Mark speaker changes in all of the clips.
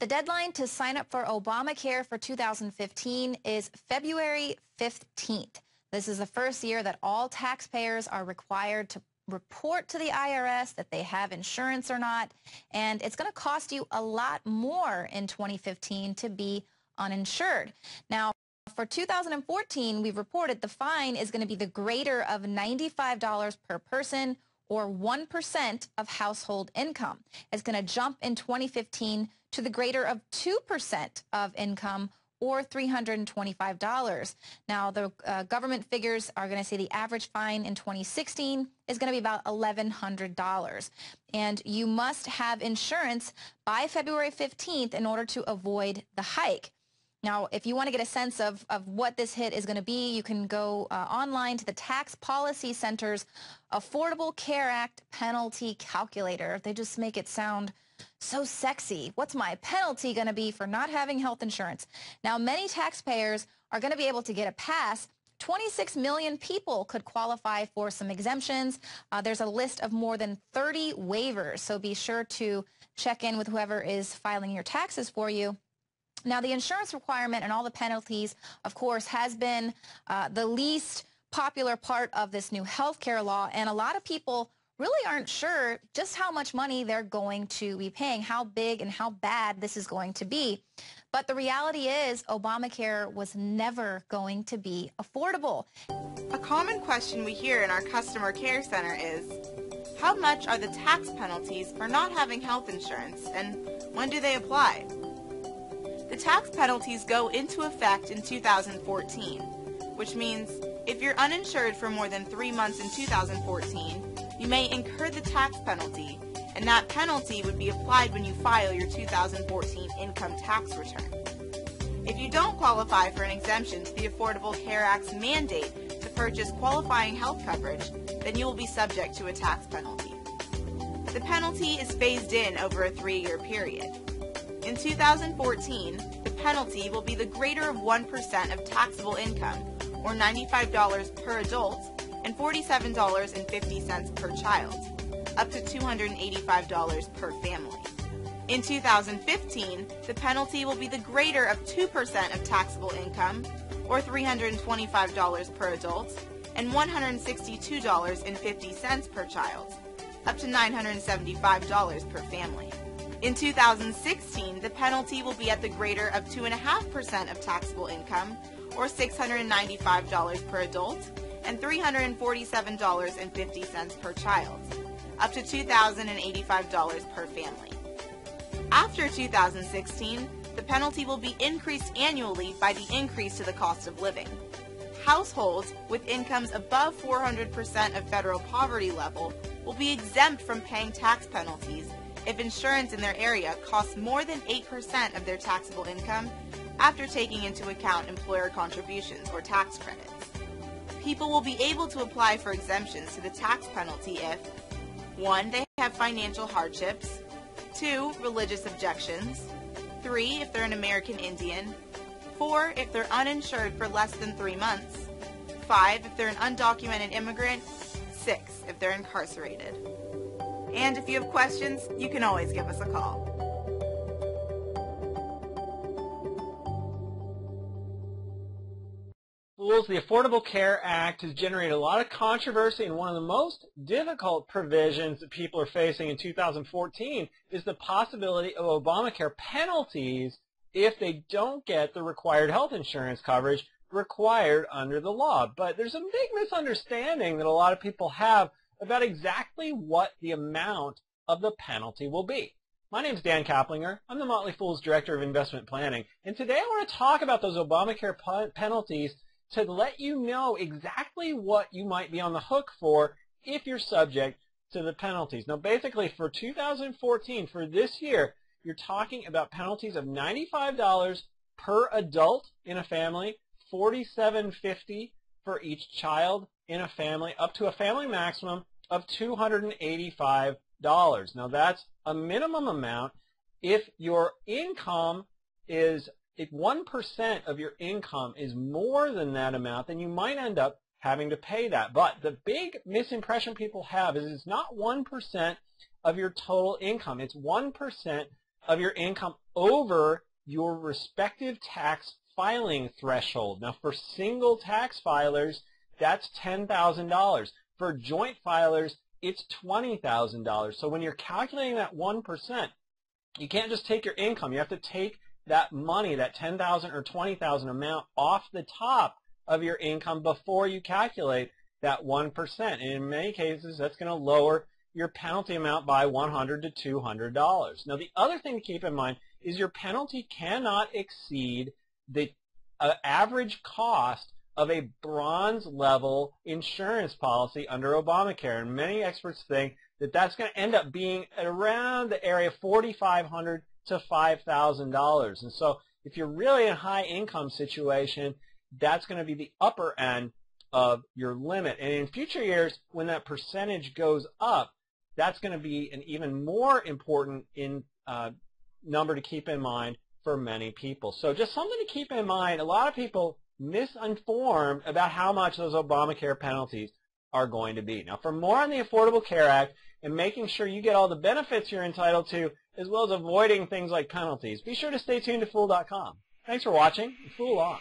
Speaker 1: The deadline to sign up for Obamacare for 2015 is February 15th. This is the first year that all taxpayers are required to report to the IRS that they have insurance or not, and it's going to cost you a lot more in 2015 to be uninsured. Now, for 2014, we've reported the fine is going to be the greater of $95 per person or 1% of household income. It's going to jump in 2015 to the greater of 2% of income or $325. Now, the government figures are going to say the average fine in 2016 is going to be about $1,100. And you must have insurance by February 15th in order to avoid the hike. Now, if you want to get a sense of what this hit is going to be, you can go online to the Tax Policy Center's Affordable Care Act penalty calculator. They just make it sound so sexy. What's my penalty going to be for not having health insurance? Now, many taxpayers are going to be able to get a pass. 26 million people could qualify for some exemptions. There's a list of more than 30 waivers, so be sure to check in with whoever is filing your taxes for you. Now, the insurance requirement and all the penalties, of course, has been the least popular part of this new health care law, and a lot of people really aren't sure just how much money they're going to be paying, how big and how bad this is going to be. But the reality is Obamacare was never going to be affordable.
Speaker 2: A common question we hear in our customer care center is, how much are the tax penalties for not having health insurance, and when do they apply? The tax penalties go into effect in 2014, which means if you're uninsured for more than 3 months in 2014, you may incur the tax penalty, and that penalty would be applied when you file your 2014 income tax return. If you don't qualify for an exemption to the Affordable Care Act's mandate to purchase qualifying health coverage, then you will be subject to a tax penalty. The penalty is phased in over a 3-year period. In 2014, the penalty will be the greater of 1% of taxable income, or $95 per adult, and $47.50 per child, up to $285 per family. In 2015, the penalty will be the greater of 2% of taxable income, or $325 per adult, and $162.50 per child, up to $975 per family. In 2016, the penalty will be at the greater of 2.5% of taxable income, or $695 per adult, and $347.50 per child, up to $2,085 per family. After 2016, the penalty will be increased annually by the increase to the cost of living. Households with incomes above 400% of federal poverty level will be exempt from paying tax penalties if insurance in their area costs more than 8% of their taxable income after taking into account employer contributions or tax credits. People will be able to apply for exemptions to the tax penalty if 1. They have financial hardships, 2. Religious objections, 3. If they're an American Indian, 4. If they're uninsured for less than 3 months, 5. If they're an undocumented immigrant, 6. If they're incarcerated. And if you have questions, you can always give us a call.
Speaker 3: The Affordable Care Act has generated a lot of controversy, and one of the most difficult provisions that people are facing in 2014 is the possibility of Obamacare penalties if they don't get the required health insurance coverage required under the law. But there's a big misunderstanding that a lot of people have about exactly what the amount of the penalty will be. My name is Dan Kaplinger. I'm the Motley Fool's Director of Investment Planning, and today I want to talk about those Obamacare penalties to let you know exactly what you might be on the hook for if you're subject to the penalties. Now, basically, for 2014, for this year, you're talking about penalties of $95 per adult in a family, $47.50 for each child in a family, up to a family maximum of $285. Now, that's a minimum amount. If your income is, if 1% of your income is more than that amount, then you might end up having to pay that. But the big misimpression people have is it's not 1% of your total income. It's 1% of your income over your respective tax filing threshold. Now, for single tax filers, that's $10,000. For joint filers, it's $20,000. So when you're calculating that 1%, you can't just take your income. You have to take that money, that $10,000 or $20,000 amount off the top of your income before you calculate that 1%. And in many cases, that's going to lower your penalty amount by $100 to $200. Now, the other thing to keep in mind is your penalty cannot exceed the average cost of a bronze level insurance policy under Obamacare. And many experts think that that's going to end up being at around the area of $4,500 to $5,000. And so if you're really in a high income situation, that's going to be the upper end of your limit. And in future years, when that percentage goes up, that's going to be an even more important number to keep in mind for many people. So just something to keep in mind. A lot of people misinformed about how much those Obamacare penalties are going to be. Now, for more on the Affordable Care Act and making sure you get all the benefits you're entitled to, as well as avoiding things like penalties, be sure to stay tuned to Fool.com. Thanks for watching, and Fool on.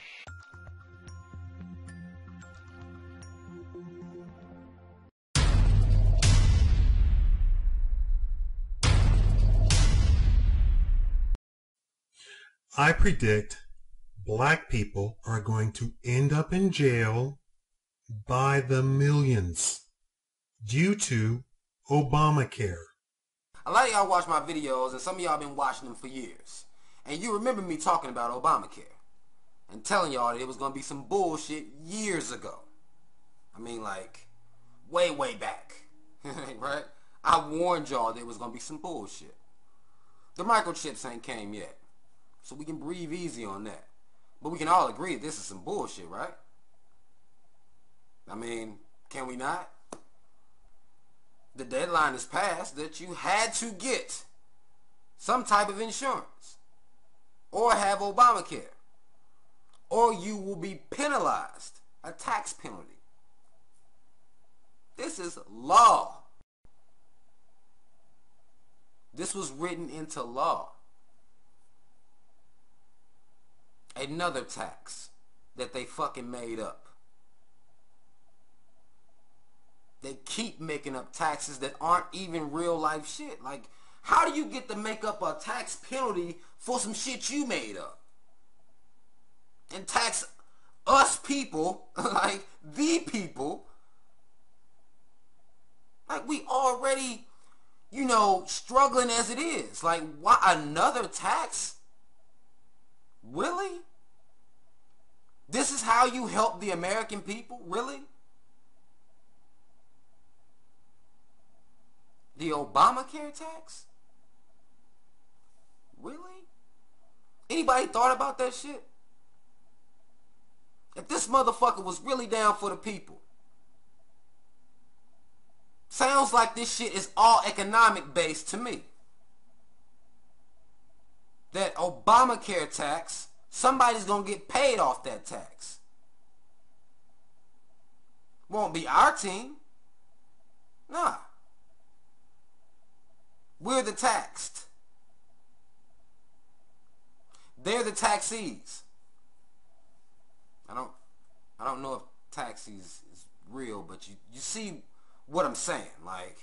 Speaker 4: I predict black people are going to end up in jail by the millions due to Obamacare.
Speaker 5: A lot of y'all watch my videos, and some of y'all been watching them for years. And you remember me talking about Obamacare and telling y'all that it was going to be some bullshit years ago. I mean, like, way, way back. Right? I warned y'all that it was going to be some bullshit. The microchips ain't came yet, so we can breathe easy on that. But we can all agree this is some bullshit, right? I mean, can we not? The deadline is passed that you had to get some type of insurance or have Obamacare, or you will be penalized, a tax penalty. This is law. This was written into law. Another tax that they fucking made up. They keep making up taxes that aren't even real life shit. Like, how do you get to make up a tax penalty for some shit you made up? And tax us people, like the people, like we already, you know, struggling as it is. Like, why another tax? Really? This is how you help the American people? Really? The Obamacare tax? Really? Anybody thought about that shit? If this motherfucker was really down for the people, sounds like this shit is all economic based to me. That Obamacare tax, somebody's gonna get paid off that tax. Won't be our team. Nah. We're the taxed. They're the taxees. I don't know if taxis is real, but you see what I'm saying. Like,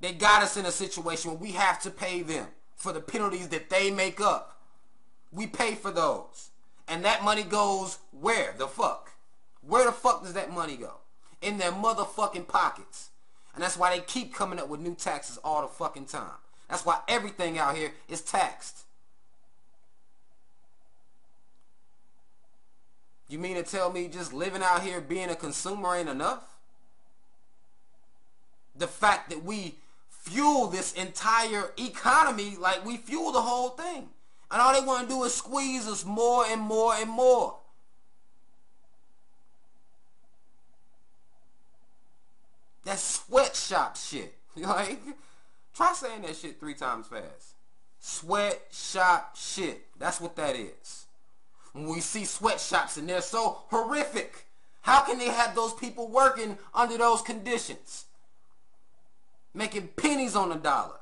Speaker 5: they got us in a situation where we have to pay them for the penalties that they make up. We pay for those. And that money goes where the fuck? Where the fuck does that money go? In their motherfucking pockets. And that's why they keep coming up with new taxes all the fucking time. That's why everything out here is taxed. You mean to tell me just living out here being a consumer ain't enough? The fact that we fuel this entire economy, like we fuel the whole thing. And all they want to do is squeeze us more and more and more. That sweatshop shit. Like, try saying that shit 3 times fast. Sweatshop shit. That's what that is. When we see sweatshops and they're so horrific, how can they have those people working under those conditions? Making pennies on the dollar.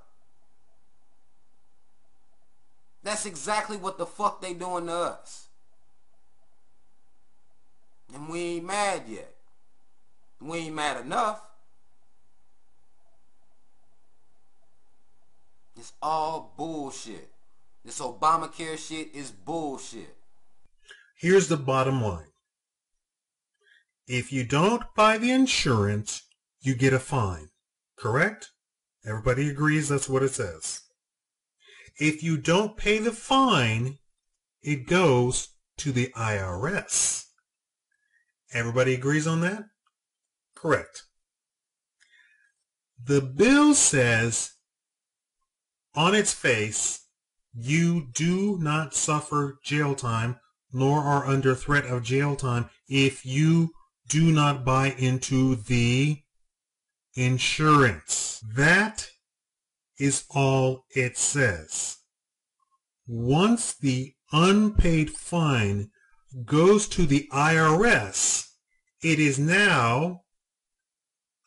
Speaker 5: That's exactly what the fuck they doing to us. And we ain't mad yet. We ain't mad enough. It's all bullshit. This Obamacare shit is bullshit.
Speaker 4: Here's the bottom line. If you don't buy the insurance, you get a fine. Correct? Everybody agrees that's what it says. If you don't pay the fine, it goes to the IRS. Everybody agrees on that? Correct. The bill says on its face, you do not suffer jail time nor are under threat of jail time if you do not buy into the insurance. That is all it says. Once the unpaid fine goes to the IRS, it is now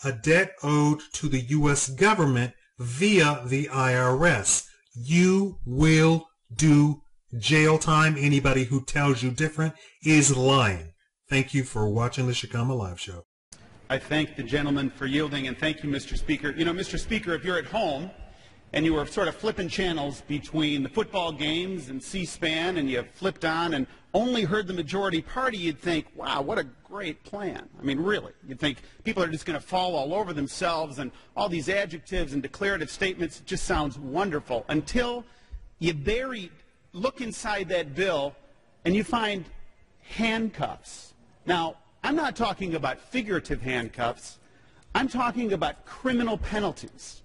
Speaker 4: a debt owed to the U.S. government via the IRS. You will do jail time. Anybody who tells you different is lying. Thank you for watching the Shikama Live Show.
Speaker 6: I thank the gentleman for yielding, and thank you, Mr. Speaker. You know, Mr. Speaker, if you're at home and you were sort of flipping channels between the football games and C-SPAN, and you flipped on and only heard the majority party, you'd think, wow, what a great plan. I mean, really. You'd think people are just going to fall all over themselves, and all these adjectives and declarative statements just sounds wonderful, until you look inside that bill and you find handcuffs. Now, I'm not talking about figurative handcuffs. I'm talking about criminal penalties.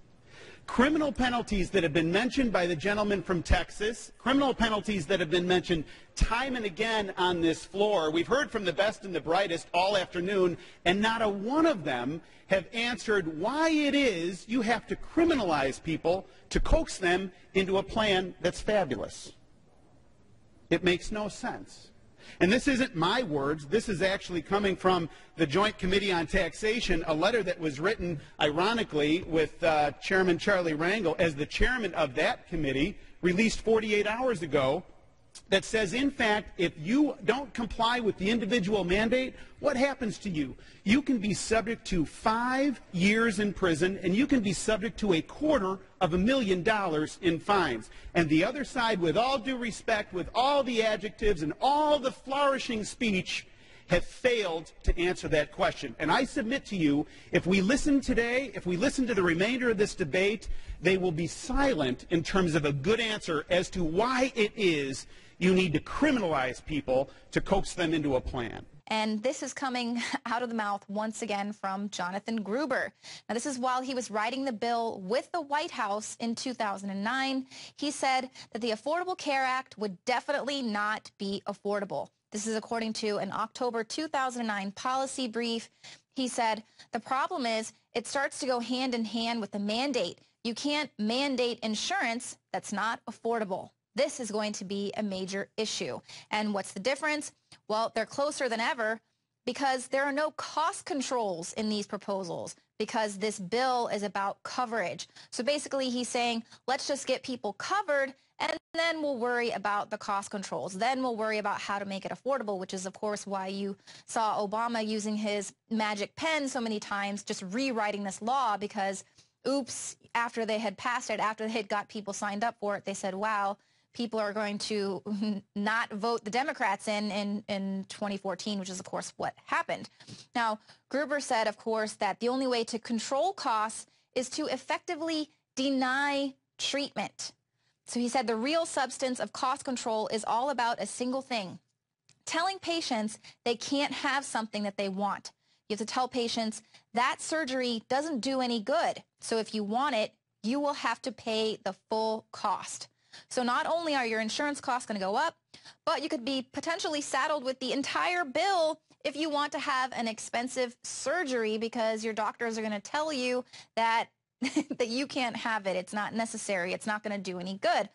Speaker 6: Criminal penalties that have been mentioned by the gentleman from Texas, criminal penalties that have been mentioned time and again on this floor. We've heard from the best and the brightest all afternoon, and not a one of them have answered why it is you have to criminalize people to coax them into a plan that's fabulous. It makes no sense. And this isn't my words. This is actually coming from the Joint Committee on Taxation, a letter that was written, ironically, with Chairman Charlie Rangel as the chairman of that committee, released 48 hours ago, that says, in fact, if you don't comply with the individual mandate, what happens to you? You can be subject to 5 years in prison, and you can be subject to $250,000 in fines. And the other side, with all due respect, with all the adjectives and all the flourishing speech, have failed to answer that question. And I submit to you, if we listen today, if we listen to the remainder of this debate, they will be silent in terms of a good answer as to why it is you need to criminalize people to coax them into a plan.
Speaker 1: And this is coming out of the mouth once again from Jonathan Gruber. Now, this is while he was writing the bill with the White House in 2009. He said that the Affordable Care Act would definitely not be affordable. This is according to an October 2009 policy brief. He said, the problem is it starts to go hand in hand with the mandate. You can't mandate insurance that's not affordable. This is going to be a major issue. And what's the difference? Well, they're closer than ever because there are no cost controls in these proposals because this bill is about coverage. So basically he's saying, let's just get people covered and then we'll worry about the cost controls. Then we'll worry about how to make it affordable, which is, of course, why you saw Obama using his magic pen so many times, just rewriting this law because, oops, after they had passed it, after they had got people signed up for it, they said, wow, people are going to not vote the Democrats in 2014, which is, of course, what happened. Now, Gruber said, of course, that the only way to control costs is to effectively deny treatment. So he said the real substance of cost control is all about a single thing, telling patients they can't have something that they want. You have to tell patients that surgery doesn't do any good. So if you want it, you will have to pay the full cost. So not only are your insurance costs going to go up, but you could be potentially saddled with the entire bill if you want to have an expensive surgery because your doctors are going to tell you that that you can't have it. It's not necessary. It's not going to do any good.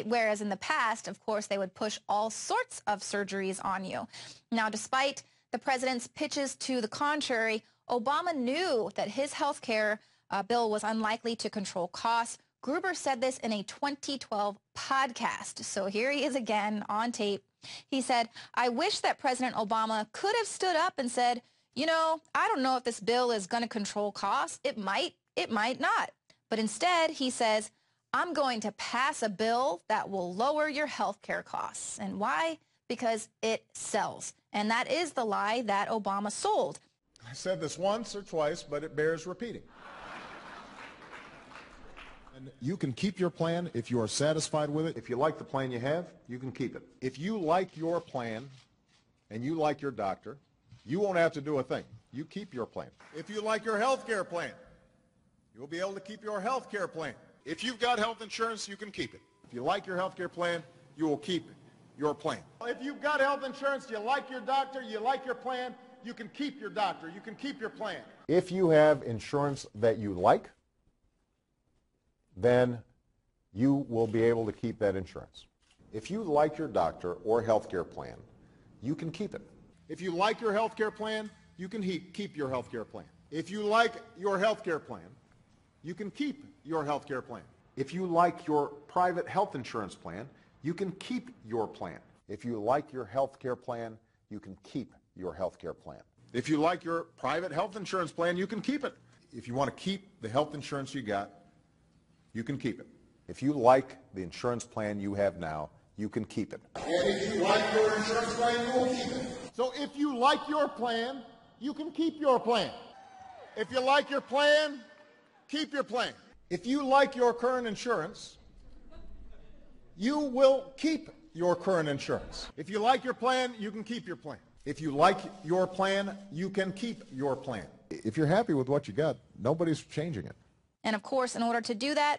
Speaker 1: Whereas in the past, of course, they would push all sorts of surgeries on you. Now, despite the president's pitches to the contrary, Obama knew that his health care bill was unlikely to control costs. Gruber said this in a 2012 podcast. So here he is again on tape. He said, "I wish that President Obama could have stood up and said, you know, I don't know if this bill is going to control costs. It might not. But instead, he says, I'm going to pass a bill that will lower your health care costs." And why? Because it sells. And that is the lie that Obama sold.
Speaker 7: I said this once or twice, but it bears repeating. And you can keep your plan if you are satisfied with it.
Speaker 8: If you like the plan you have, you can keep it.
Speaker 7: If you like your plan and you like your doctor, you won't have to do a thing. You keep your plan. If you like your health care plan, you'll be able to keep your health care plan. If you've got health insurance, you can keep it. If you like your health care plan, you will keep your plan. If you've got health insurance, you like your doctor, you like your plan, you can keep your doctor, you can keep your plan.
Speaker 8: If you have insurance that you like, then you will be able to keep that insurance. If you like your doctor or health care plan, you can keep it.
Speaker 7: If you like your health care plan, you can keep your health care plan. If you like your health care plan, you can keep your health care plan.
Speaker 8: If you like your private health insurance plan, you can keep your plan. If you like your health care plan, you can keep your health care plan.
Speaker 7: If you like your private health insurance plan, you can keep it. If you want to keep the health insurance you got, you can keep it.
Speaker 8: If you like the insurance plan you have now, you can keep it.
Speaker 7: And if you like your insurance plan, you will keep it. So if you like your plan, you can keep your plan. If you like your plan, keep your plan. If you like your current insurance, you will keep your current insurance. If you like your plan, you can keep your plan. If you like your plan, you can keep your plan.
Speaker 8: If you're happy with what you got, nobody's changing it.
Speaker 1: And of course, in order to do that,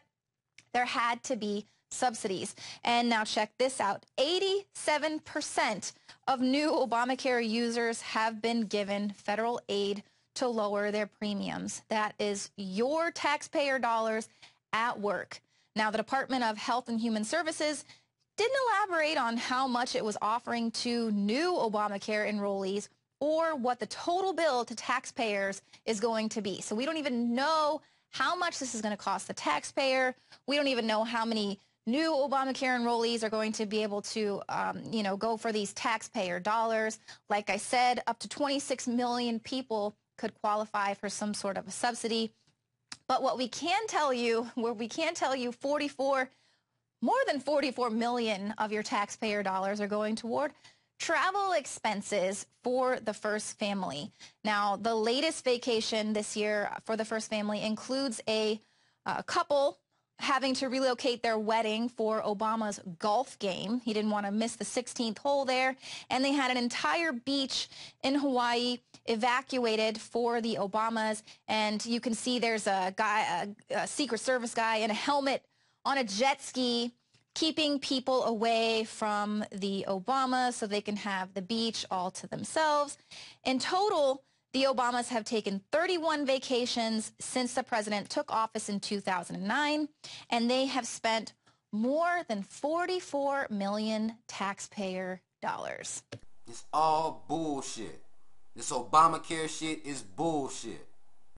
Speaker 1: there had to be subsidies. And now check this out. 87% of new Obamacare users have been given federal aid to lower their premiums. That is your taxpayer dollars at work. Now, the Department of Health and Human Services didn't elaborate on how much it was offering to new Obamacare enrollees or what the total bill to taxpayers is going to be. So we don't even know how much this is going to cost the taxpayer. We don't even know how many new Obamacare enrollees are going to be able to, go for these taxpayer dollars. Like I said, up to 26 million people could qualify for some sort of a subsidy. But what we can tell you, more than 44 million of your taxpayer dollars are going toward travel expenses for the first family. Now, the latest vacation this year for the first family includes a couple having to relocate their wedding for Obama's golf game. He didn't want to miss the 16th hole there. And they had an entire beach in Hawaii evacuated for the Obamas. And you can see there's a guy, a Secret Service guy in a helmet on a jet ski, keeping people away from the Obamas so they can have the beach all to themselves. In total, the Obamas have taken 31 vacations since the president took office in 2009, and they have spent more than 44 million taxpayer dollars.
Speaker 5: It's all bullshit. This Obamacare shit is bullshit.